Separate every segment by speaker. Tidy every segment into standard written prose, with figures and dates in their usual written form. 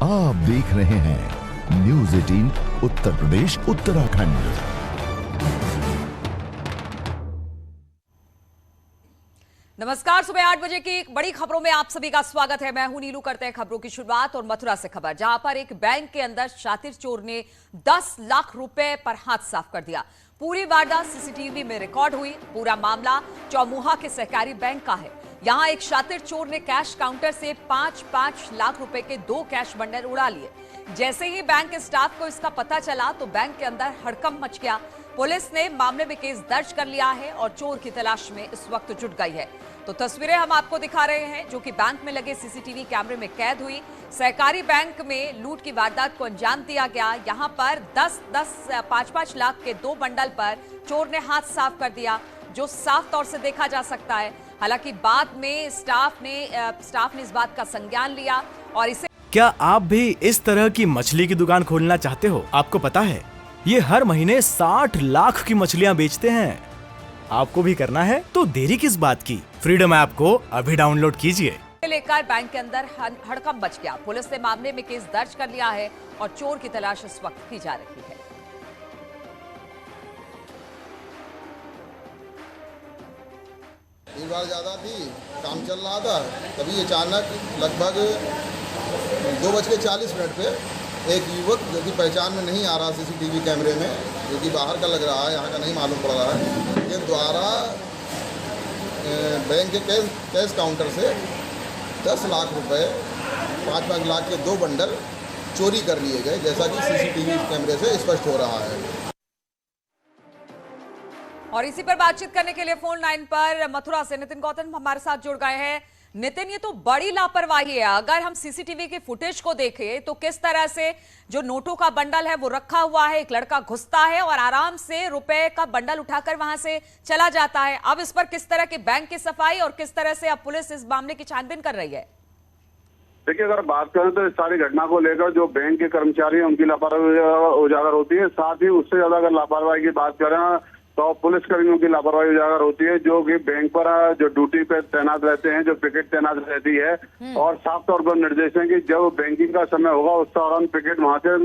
Speaker 1: आप देख रहे हैं न्यूज़ 18 उत्तर प्रदेश उत्तराखंड।
Speaker 2: नमस्कार, सुबह 8 बजे की बड़ी खबरों में आप सभी का स्वागत है। मैं हूं नीलू। करते हैं खबरों की शुरुआत और मथुरा से खबर, जहां पर एक बैंक के अंदर शातिर चोर ने 10 लाख रुपए पर हाथ साफ कर दिया। पूरी वारदात सीसीटीवी में रिकॉर्ड हुई। पूरा मामला चौमुहा के सहकारी बैंक का है। यहां एक शातिर चोर ने कैश काउंटर से 5-5 लाख रुपए के 2 कैश बंडल उड़ा लिए। जैसे ही बैंक स्टाफ को इसका पता चला तो बैंक के अंदर हड़कंप मच गया। पुलिस ने मामले में केस दर्ज कर लिया है और चोर की तलाश में इस वक्त जुट गई है। तो तस्वीरें हम आपको दिखा रहे हैं जो कि बैंक में लगे सीसीटीवी कैमरे में कैद हुई। सहकारी बैंक में लूट की वारदात को अंजाम दिया गया। यहां पर 5-5 लाख के 2 बंडल पर चोर ने हाथ साफ कर दिया, जो साफ तौर से देखा जा सकता है। हालांकि बाद में स्टाफ ने इस बात का संज्ञान लिया और इसे।
Speaker 3: क्या आप भी इस तरह की मछली की दुकान खोलना चाहते हो? आपको पता है ये हर महीने 60 लाख की मछलियां बेचते हैं। आपको भी करना है तो देरी किस बात की? फ्रीडम ऐप को अभी डाउनलोड कीजिए।
Speaker 2: लेकर बैंक के अंदर हड़कंप मच गया। पुलिस ने मामले में केस दर्ज कर लिया है और चोर की तलाश इस वक्त की जा रही है।
Speaker 4: भीड़ भाड़ ज्यादा थी, काम चल रहा था, तभी अचानक लगभग 2:40 पे एक युवक जो कि पहचान में नहीं आ रहा सीसीटीवी कैमरे में, जो कि बाहर का लग रहा है, यहाँ का नहीं मालूम पड़ रहा है, के द्वारा बैंक के कैश काउंटर से 10 लाख रुपए 5-5 लाख के 2 बंडल चोरी कर लिए गए, जैसा कि सीसीटीवी कैमरे से स्पष्ट हो रहा है।
Speaker 2: और इसी पर बातचीत करने के लिए फोन लाइन पर मथुरा से नितिन गौतम हमारे साथ जुड़ गए हैं। नितिन, ये तो बड़ी लापरवाही है। अगर हम सीसीटीवी के फुटेज को देखें तो किस तरह से जो नोटों का बंडल है वो रखा हुआ है, एक लड़का घुसता है और आराम से रुपए का बंडल उठाकर वहां से चला जाता है। अब इस पर किस तरह के बैंक की सफाई और किस तरह से अब पुलिस इस मामले की छानबीन कर रही है?
Speaker 5: देखिए, अगर बात करें तो इस सारी घटना को लेकर जो बैंक के कर्मचारी हैं उनकी लापरवाही उजागर होती है। साथ ही उससे ज्यादा अगर लापरवाही की बात करें तो पुलिसकर्मियों की लापरवाही उजागर होती है, जो कि बैंक पर जो ड्यूटी पे तैनात रहते हैं, जो पिकेट तैनात रहती है। और साफ तौर पर निर्देश है कि जब बैंकिंग का समय होगा उस दौरान पिकेट वहां से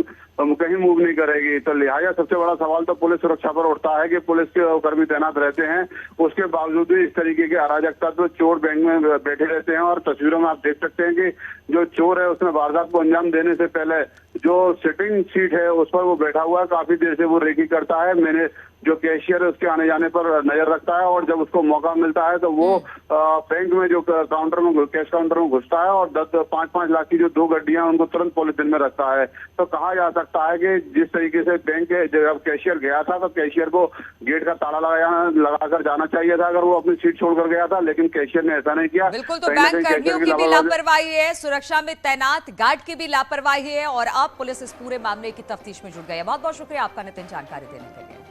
Speaker 5: कहीं मूव नहीं करेगी। तो लिहाजा सबसे बड़ा सवाल तो पुलिस सुरक्षा पर उठता है कि पुलिस के कर्मी तैनात रहते हैं, उसके बावजूद भी इस तरीके के अराजक तत्व चोर बैंक में बैठे रहते हैं। और तस्वीरों में आप देख सकते हैं कि जो चोर है उसने वारदात को अंजाम देने से पहले जो सिटिंग सीट है उस पर वो बैठा हुआ है, काफी देर से वो रेकी करता है। मैंने जो कैशियर है उसके आने जाने पर नजर रखता है और जब उसको मौका मिलता है तो वो बैंक में जो काउंटर में कैश काउंटर में घुसता है और 5-5 लाख की जो 2 गड्डियां उनको तुरंत पॉलिथीन में रखता है। तो कहा जा सकता है कि जिस तरीके से बैंक के जब कैशियर गया था तो कैशियर को गेट का ताला लगाकर जाना चाहिए था अगर वो अपनी सीट छोड़कर गया था, लेकिन कैशियर ने ऐसा नहीं किया।
Speaker 2: बिल्कुल, तो बैंक कर्मियों की भी लापरवाही है, सुरक्षा में तैनात गार्ड की भी लापरवाही है और अब पुलिस इस पूरे मामले की तफ्तीश में जुट गई है। बहुत बहुत शुक्रिया आपका नितिन, जानकारी देने के लिए।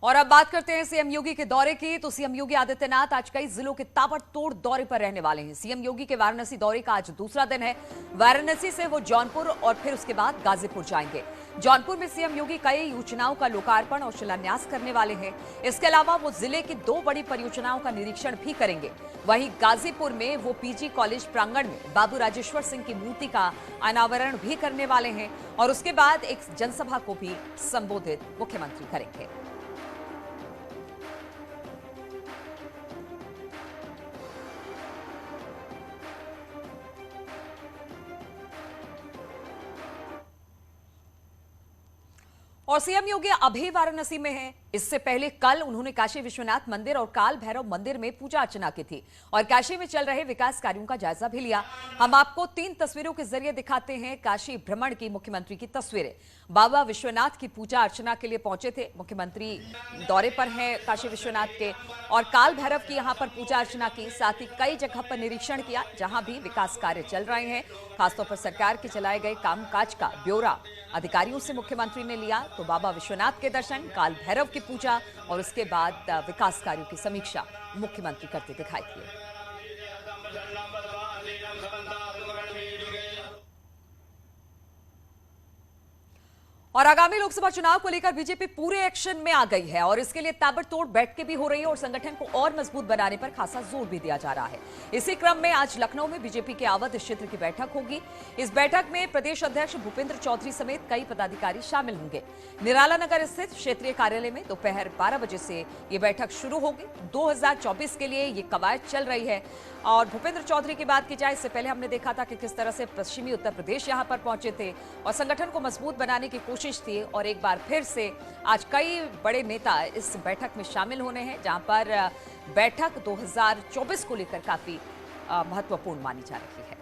Speaker 2: और अब बात करते हैं सीएम योगी के दौरे की। तो सीएम योगी आदित्यनाथ आज कई जिलों के ताबड़तोड़ दौरे पर रहने वाले हैं। सीएम योगी के वाराणसी दौरे का आज दूसरा दिन है। वाराणसी से वो जौनपुर और फिर उसके बाद गाजीपुर जाएंगे। जौनपुर में सीएम योगी कई योजनाओं का लोकार्पण और शिलान्यास करने वाले हैं। इसके अलावा वो जिले की 2 बड़ी परियोजनाओं का निरीक्षण भी करेंगे। वहीं गाजीपुर में वो पीजी कॉलेज प्रांगण में बाबू राजेश्वर सिंह की मूर्ति का अनावरण भी करने वाले हैं और उसके बाद एक जनसभा को भी संबोधित मुख्यमंत्री करेंगे। और सीएम योगी अभी वाराणसी में हैं। इससे पहले कल उन्होंने काशी विश्वनाथ मंदिर और काल भैरव मंदिर में पूजा अर्चना की थी और काशी में चल रहे विकास कार्यों का जायजा भी लिया। हम आपको 3 तस्वीरों के जरिए दिखाते हैं काशी भ्रमण की मुख्यमंत्री की तस्वीरें। बाबा विश्वनाथ की पूजा अर्चना के लिए पहुंचे थे मुख्यमंत्री, दौरे पर हैं काशी विश्वनाथ के, और काल भैरव की यहां पर पूजा अर्चना की। साथ ही कई जगह पर निरीक्षण किया जहां भी विकास कार्य चल रहे हैं। खासतौर पर सरकार के चलाए गए कामकाज का ब्यौरा अधिकारियों से मुख्यमंत्री ने लिया। तो बाबा विश्वनाथ के दर्शन, काल भैरव की पूजा और उसके बाद विकास कार्यों की समीक्षा मुख्यमंत्री करते दिखाई दिए। और आगामी लोकसभा चुनाव को लेकर बीजेपी पूरे एक्शन में आ गई है और इसके लिए ताबड़तोड़ बैठकें भी हो रही है और संगठन को और मजबूत बनाने पर खासा जोर भी दिया जा रहा है। इसी क्रम में आज लखनऊ में बीजेपी के अवध क्षेत्र की बैठक होगी। इस बैठक में प्रदेश अध्यक्ष भूपेंद्र चौधरी समेत कई पदाधिकारी शामिल होंगे। निराला नगर स्थित क्षेत्रीय कार्यालय में दोपहर 12 बजे से ये बैठक शुरू होगी। 2024 के लिए ये कवायद चल रही है। और भूपेंद्र चौधरी की बात की जाए, इससे पहले हमने देखा था कि किस तरह से पश्चिमी उत्तर प्रदेश यहां पर पहुंचे थे और संगठन को मजबूत बनाने की कोशिश थी। और एक बार फिर से आज कई बड़े नेता इस बैठक में शामिल होने हैं, जहां पर बैठक 2024 को लेकर काफी महत्वपूर्ण मानी जा रही है।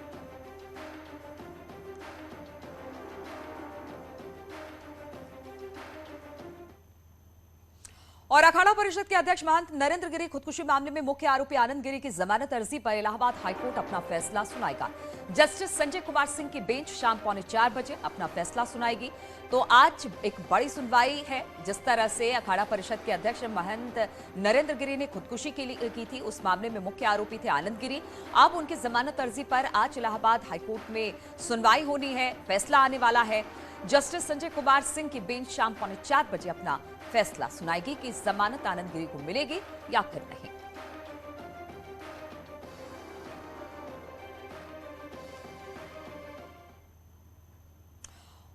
Speaker 2: और अखाड़ा परिषद के अध्यक्ष महंत नरेंद्र गिरी खुदकुशी मामले में मुख्य आरोपी आनंद गिरी की जमानत अर्जी पर इलाहाबाद हाईकोर्ट अपना फैसला सुनाएगा। जस्टिस संजय कुमार सिंह की बेंच शाम 3:45 बजे अपना फैसला सुनाएगी। तो आज एक बड़ी सुनवाई है। जिस तरह से अखाड़ा परिषद के अध्यक्ष महंत नरेंद्र गिरी ने खुदकुशी की थी, उस मामले में मुख्य आरोपी थे आनंद गिरी। अब उनकी जमानत अर्जी पर आज इलाहाबाद हाईकोर्ट में सुनवाई होनी है, फैसला आने वाला है। जस्टिस संजय कुमार सिंह की बेंच शाम 4:45 बजे अपना फैसला सुनाएगी कि जमानत आनंद गिरी को मिलेगी या फिर नहीं।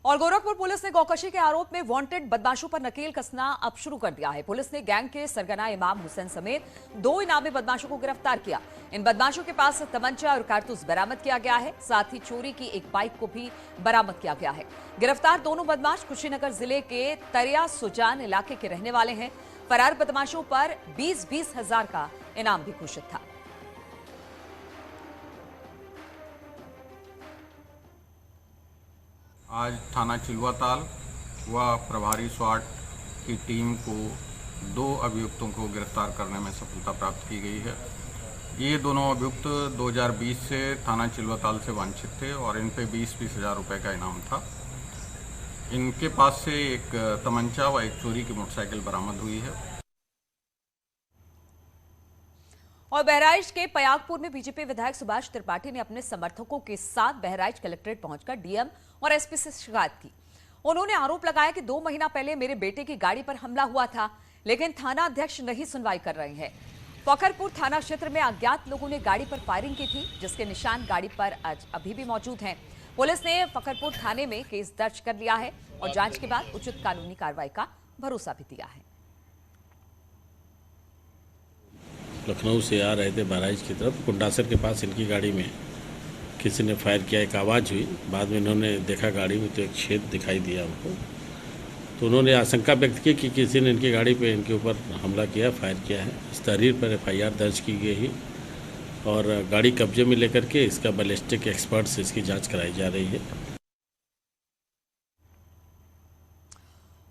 Speaker 2: और गोरखपुर पुलिस ने गौकशी के आरोप में वांटेड बदमाशों पर नकेल कसना अब शुरू कर दिया है। पुलिस ने गैंग के सरगना इमाम हुसैन समेत 2 इनामी बदमाशों को गिरफ्तार किया। इन बदमाशों के पास तमंचा और कारतूस बरामद किया गया है। साथ ही चोरी की एक बाइक को भी बरामद किया गया है। गिरफ्तार दोनों बदमाश कुशीनगर जिले के तरिया सुजान इलाके के रहने वाले हैं। फरार बदमाशों पर 20-20 हजार का इनाम भी घोषित था।
Speaker 6: आज थाना चिलवाताल व प्रभारी स्वाट की टीम को 2 अभियुक्तों को गिरफ्तार करने में सफलता प्राप्त की गई है। ये दोनों अभियुक्त 2020 से थाना चिलवाताल से वांछित थे और इन पे 20-20 हजार रुपये का इनाम था। इनके पास से एक तमंचा व एक चोरी की मोटरसाइकिल बरामद हुई है।
Speaker 2: और बहराइच के पयागपुर में बीजेपी विधायक सुभाष त्रिपाठी ने अपने समर्थकों के साथ बहराइच कलेक्ट्रेट पहुंचकर डीएम और एसपी से शिकायत की। उन्होंने आरोप लगाया कि 2 महीना पहले मेरे बेटे की गाड़ी पर हमला हुआ था, लेकिन थाना अध्यक्ष नहीं सुनवाई कर रहे हैं। फकरपुर थाना क्षेत्र में अज्ञात लोगों ने गाड़ी पर फायरिंग की थी, जिसके निशान गाड़ी पर आज अभी भी मौजूद हैं। पुलिस ने फकरपुर थाने में केस दर्ज कर लिया है और जांच के बाद उचित कानूनी कार्रवाई का भरोसा भी दिया है।
Speaker 7: लखनऊ से आ रहे थे बहराइच की तरफ, कुंडासर के पास इनकी गाड़ी में किसी ने फायर किया, एक आवाज़ हुई। बाद में इन्होंने देखा गाड़ी में तो एक छेद दिखाई दिया उनको, तो उन्होंने आशंका व्यक्त की कि किसी ने इनकी गाड़ी पे इनके ऊपर हमला किया, फायर किया है। इस तहरीर पर FIR दर्ज की गई है और गाड़ी कब्जे में लेकर के इसका बैलिस्टिक एक्सपर्ट से इसकी जाँच कराई जा रही है।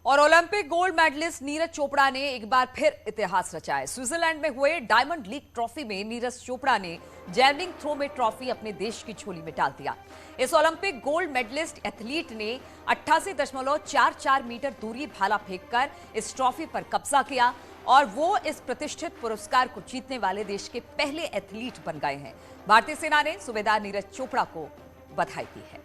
Speaker 2: और Olympic gold medallist Neeraj Chopra ने एक बार फिर इतिहास रचा है। स्विट्जरलैंड में हुए डायमंड लीग ट्रॉफी में नीरज चोपड़ा ने जैवलिन थ्रो में ट्रॉफी अपने देश की झोली में डाल दिया। इस ओलंपिक गोल्ड मेडलिस्ट एथलीट ने 88.44 मीटर दूरी भाला फेंककर इस ट्रॉफी पर कब्जा किया और वो इस प्रतिष्ठित पुरस्कार को जीतने वाले देश के पहले एथलीट बन गए हैं। भारतीय सेना ने सूबेदार नीरज चोपड़ा को बधाई दी है।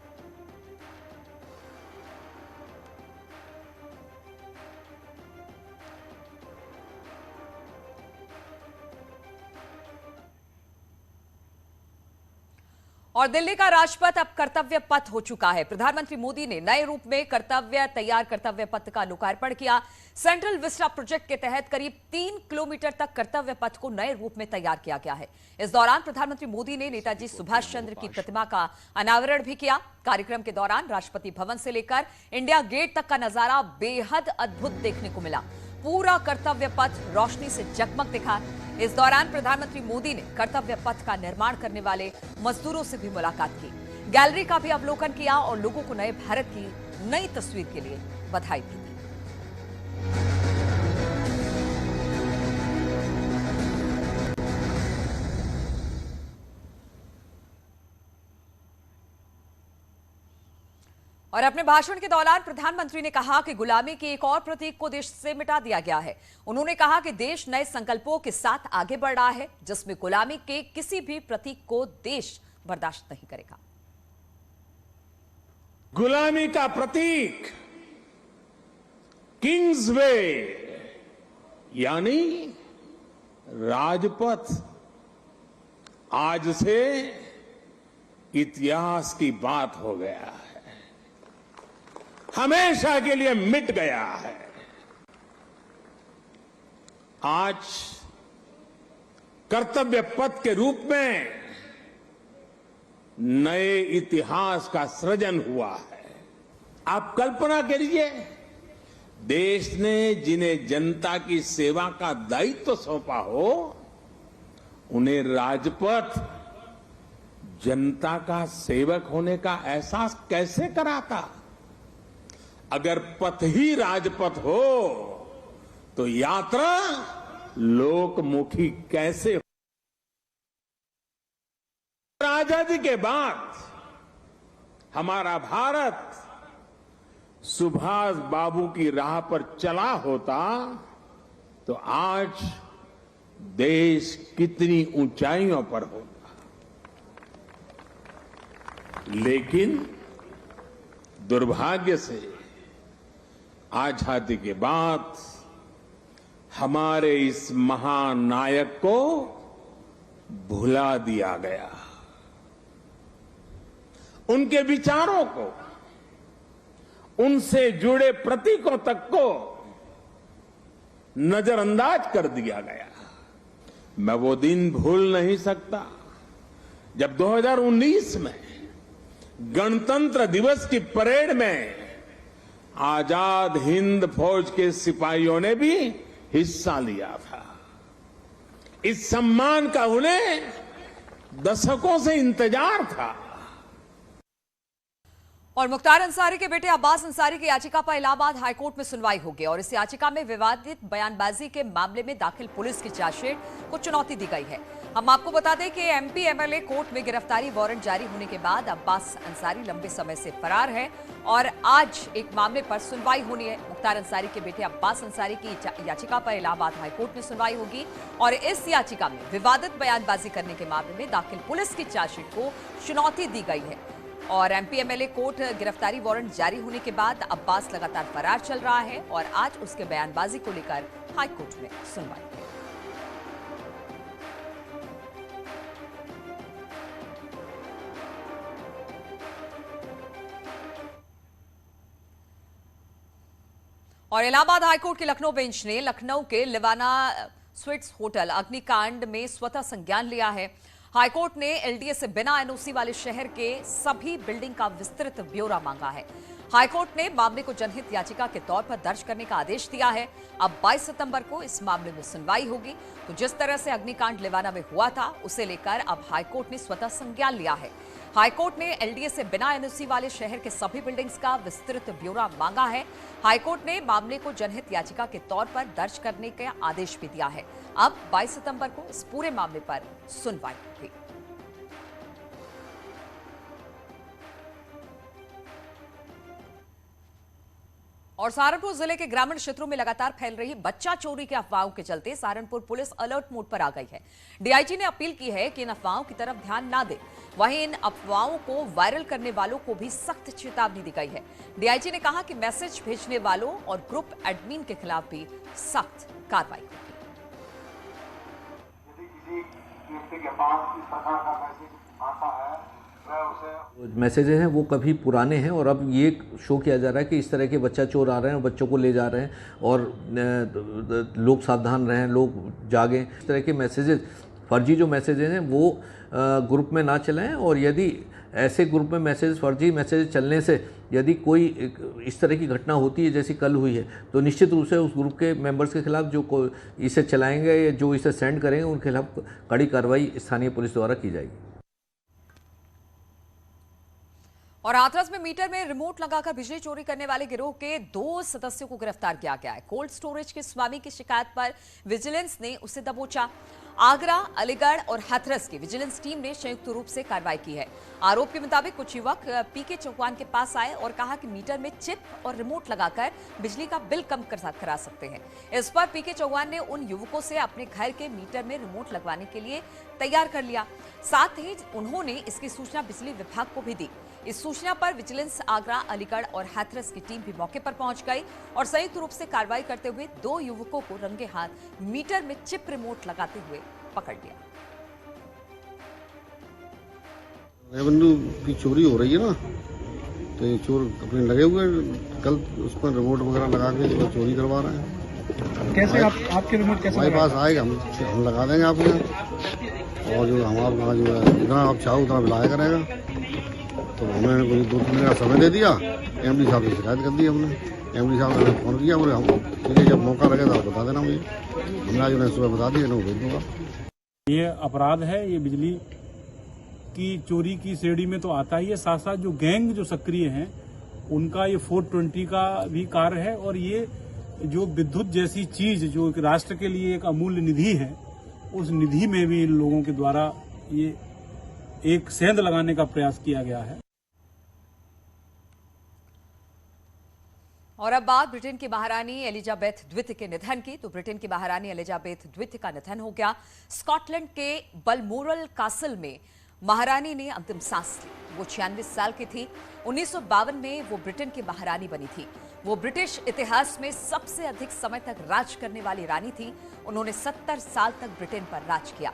Speaker 2: और दिल्ली का राजपथ अब कर्तव्य पथ हो चुका है। प्रधानमंत्री मोदी ने नए रूप में कर्तव्य पथ का लोकार्पण किया। सेंट्रल विस्टा प्रोजेक्ट के तहत करीब 3 किलोमीटर तक कर्तव्य पथ को नए रूप में तैयार किया गया है। इस दौरान प्रधानमंत्री मोदी ने नेताजी सुभाष चंद्र की प्रतिमा का अनावरण भी किया। कार्यक्रम के दौरान राष्ट्रपति भवन से लेकर इंडिया गेट तक का नजारा बेहद अद्भुत देखने को मिला। पूरा कर्तव्य पथ रोशनी से जगमग दिखा। इस दौरान प्रधानमंत्री मोदी ने कर्तव्य पथ का निर्माण करने वाले मजदूरों से भी मुलाकात की, गैलरी का भी अवलोकन किया और लोगों को नए भारत की नई तस्वीर के लिए बधाई भी दी। और अपने भाषण के दौरान प्रधानमंत्री ने कहा कि गुलामी के एक और प्रतीक को देश से मिटा दिया गया है। उन्होंने कहा कि देश नए संकल्पों के साथ आगे बढ़ रहा है, जिसमें गुलामी के किसी भी प्रतीक को देश बर्दाश्त नहीं करेगा।
Speaker 8: गुलामी का प्रतीक किंग्सवे यानी राजपथ आज से इतिहास की बात हो गया है, हमेशा के लिए मिट गया है। आज कर्तव्य पथ के रूप में नए इतिहास का सृजन हुआ है। आप कल्पना करिए, देश ने जिन्हें जनता की सेवा का दायित्व सौंपा हो, उन्हें राजपथ जनता का सेवक होने का एहसास कैसे कराता? अगर पथ ही राजपथ हो तो यात्रा लोकमुखी कैसे हो? आजादी के बाद हमारा भारत सुभाष बाबू की राह पर चला होता तो आज देश कितनी ऊंचाइयों पर होता। लेकिन दुर्भाग्य से आजादी के बाद हमारे इस महान नायक को भुला दिया गया, उनके विचारों को, उनसे जुड़े प्रतीकों तक को नजरअंदाज कर दिया गया। मैं वो दिन भूल नहीं सकता जब 2019 में गणतंत्र दिवस की परेड में आजाद हिंद फौज के सिपाहियों ने भी हिस्सा लिया था। इस सम्मान का उन्हें दशकों से इंतजार था।
Speaker 2: और मुख्तार अंसारी के बेटे अब्बास अंसारी की याचिका पर इलाहाबाद हाईकोर्ट में सुनवाई होगी और इस याचिका में विवादित बयानबाजी के मामले में दाखिल पुलिस की चार्जशीट को चुनौती दी गई है। हम आपको बता दें कि एमपी एमएलए कोर्ट में गिरफ्तारी वारंट जारी होने के बाद अब्बास अंसारी लंबे समय से फरार है और आज एक मामले पर सुनवाई होनी है। मुख्तार अंसारी के बेटे अब्बास अंसारी की याचिका पर इलाहाबाद हाईकोर्ट में सुनवाई होगी और इस याचिका में विवादित बयानबाजी करने के मामले में दाखिल पुलिस की चार्जशीट को चुनौती दी गई है और एमपी एमएलए कोर्ट गिरफ्तारी वारंट जारी होने के बाद अब्बास लगातार फरार चल रहा है और आज उसके बयानबाजी को लेकर हाईकोर्ट में सुनवाई। और इलाहाबाद हाईकोर्ट के लखनऊ बेंच ने लखनऊ के लिवाना स्वीट्स होटल अग्निकांड में स्वतः संज्ञान लिया है। हाईकोर्ट ने एलडीए से बिना एनओसी वाले शहर के सभी बिल्डिंग का विस्तृत ब्यौरा मांगा है। हाईकोर्ट ने मामले को जनहित याचिका के तौर पर दर्ज करने का आदेश दिया है। अब 22 सितंबर को इस मामले में सुनवाई होगी। तो जिस तरह से अग्निकांड लिवाना में हुआ था उसे लेकर अब हाईकोर्ट ने स्वतः संज्ञान लिया है। हाईकोर्ट ने एलडीए से बिना एनओसी वाले शहर के सभी बिल्डिंग्स का विस्तृत ब्यौरा मांगा है। हाईकोर्ट ने मामले को जनहित याचिका के तौर पर दर्ज करने का आदेश भी दिया है। अब 22 सितंबर को इस पूरे मामले पर सुनवाई होगी। और सहारनपुर जिले के ग्रामीण क्षेत्रों में लगातार फैल रही बच्चा चोरी के अफवाहों के चलते सहारनपुर पुलिस अलर्ट मोड पर आ गई है। डीआईजी ने अपील की है कि इन अफवाहों की तरफ ध्यान ना दें। वहीं इन अफवाहों को वायरल करने वालों को भी सख्त चेतावनी दी गई है। डीआईजी ने कहा कि मैसेज भेजने वालों और ग्रुप एडमिन के खिलाफ भी सख्त कार्रवाई होगी।
Speaker 9: मैसेजेस हैं वो कभी पुराने हैं और अब ये शो किया जा रहा है कि इस तरह के बच्चा चोर आ रहे हैं और बच्चों को ले जा रहे हैं और लोग सावधान रहें, लोग जागें। इस तरह के मैसेजेस, फर्जी जो मैसेजेस हैं वो ग्रुप में ना चलाएं और यदि ऐसे ग्रुप में मैसेज, फर्जी मैसेज चलने से यदि कोई इस तरह की घटना होती है जैसी कल हुई है तो निश्चित रूप से उस ग्रुप के मेंबर्स के खिलाफ जो इसे चलाएंगे या जो इसे सेंड करेंगे उनके खिलाफ कड़ी कार्रवाई स्थानीय पुलिस द्वारा की जाएगी।
Speaker 2: और हाथरस में मीटर में रिमोट लगाकर बिजली चोरी करने वाले गिरोह के 2 सदस्यों को गिरफ्तार किया गया है। कोल्ड स्टोरेज के स्वामी की शिकायत पर विजिलेंस ने उसे दबोचा। आगरा, अलीगढ़ और हाथरस की विजिलेंस टीम ने संयुक्त रूप से कार्रवाई की है। आरोप के मुताबिक कुछ युवक पीके चौहान के पास आए और कहा कि मीटर में चिप और रिमोट लगाकर बिजली का बिल कम करा सकते हैं। इस पर पीके चौहान ने उन युवकों से अपने घर के मीटर में रिमोट लगवाने के लिए तैयार कर लिया। साथ ही उन्होंने इसकी सूचना बिजली विभाग को भी दी। इस सूचना पर विजिलेंस आगरा, अलीगढ़ और हाथरस की टीम भी मौके पर पहुंच गई और संयुक्त रूप से कार्रवाई करते हुए 2 युवकों को रंगे हाथ मीटर में चिप रिमोट लगाते हुए पकड़ लिया।
Speaker 10: रेवेन्यू की चोरी हो रही है ना, तो ये चोर अपने लगे हुए कल उस पर रिमोट वगैरह लगा के चोरी करवा रहे हैं।
Speaker 11: कैसे आपके रिमोट कैसे
Speaker 10: हमारे पास आएगा, हम लगा देंगे आपके यहाँ, और जो हम आपका जो है जितना आप चाहो उतना बिलाया करेगा। तो हमने कोई 2-3 दिन का समय दे दिया, एमडी साहब से शिकायत कर दी हमने। एमडी साहब ने फोन किया, बोले हम ठीक है जब मौका लगे तो आप बता देना मुझे। हमने आज उन्हें सुबह बता दिया, मैं भेज दूँगा।
Speaker 11: ये अपराध है, ये बिजली की चोरी की श्रेणी में तो आता ही है। साथ साथ जो गैंग जो सक्रिय हैं उनका ये 420 का भी कार्य है, और ये जो विद्युत जैसी चीज जो एक राष्ट्र के लिए एक अमूल्य निधि है, उस निधि में भी इन लोगों के द्वारा ये एक सेंध लगाने का प्रयास किया गया है।
Speaker 2: और अब बात ब्रिटेन की महारानी एलिजाबेथ द्वितीय के निधन की। तो ब्रिटेन की महारानी एलिजाबेथ द्वितीय का निधन हो गया। स्कॉटलैंड के बलमोरल कासल में महारानी ने अंतिम सांस ली। वो 96 साल की थी। 1952 में वो ब्रिटेन की महारानी बनी थी। वो ब्रिटिश इतिहास में सबसे अधिक समय तक राज करने वाली रानी थी। उन्होंने 70 साल तक ब्रिटेन पर राज किया।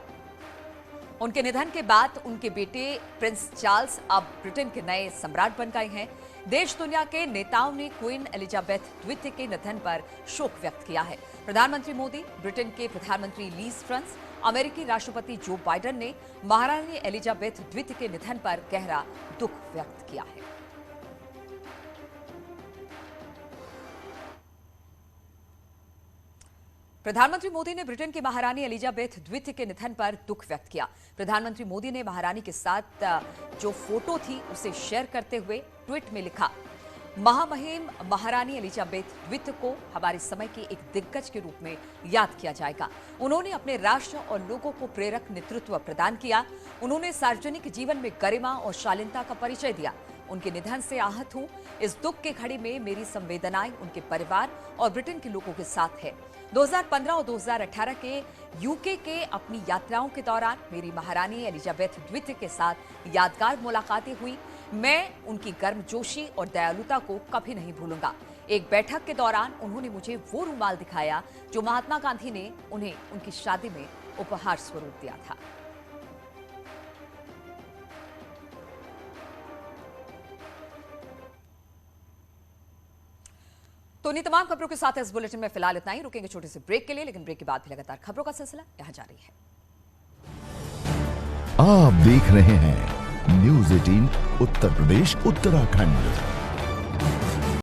Speaker 2: उनके निधन के बाद उनके बेटे प्रिंस चार्ल्स अब ब्रिटेन के नए सम्राट बन गए हैं। देश दुनिया के नेताओं ने क्वीन एलिजाबेथ द्वितीय के निधन पर शोक व्यक्त किया है। प्रधानमंत्री मोदी, ब्रिटेन के प्रधानमंत्री लीज ट्रस, अमेरिकी राष्ट्रपति जो बाइडेन ने महारानी एलिजाबेथ द्वितीय के निधन पर गहरा दुख व्यक्त किया है। प्रधानमंत्री मोदी ने ब्रिटेन की महारानी एलिजाबेथ द्वितीय के निधन पर दुख व्यक्त किया। प्रधानमंत्री मोदी ने महारानी के साथ जो फोटो थी उसे शेयर करते हुए ट्वीट में लिखा, महामहिम महारानी एलिजाबेथ द्वितीय को हमारे समय की एक दिग्गज के रूप में याद किया जाएगा। उन्होंने अपने राष्ट्र और लोगों को प्रेरक नेतृत्व प्रदान किया। उन्होंने सार्वजनिक जीवन में गरिमा और शालीनता का परिचय दिया। उनके निधन से आहत हूं। इस दुख की घड़ी में मेरी संवेदनाएं उनके परिवार और ब्रिटेन के लोगों के साथ है। 2015 और 2018 के यूके के अपनी यात्राओं के दौरान मेरी महारानी एलिजाबेथ द्वितीय के साथ यादगार मुलाकातें हुई। मैं उनकी गर्मजोशी और दयालुता को कभी नहीं भूलूंगा। एक बैठक के दौरान उन्होंने मुझे वो रुमाल दिखाया जो महात्मा गांधी ने उन्हें उनकी शादी में उपहार स्वरूप दिया था। तो इन्हीं तमाम खबरों के साथ इस बुलेटिन में फिलहाल इतना ही। रुकेंगे छोटे से ब्रेक के लिए, लेकिन ब्रेक के बाद भी लगातार खबरों का सिलसिला यहां जारी है।
Speaker 1: आप देख रहे हैं न्यूज़ 18 उत्तर प्रदेश उत्तराखंड।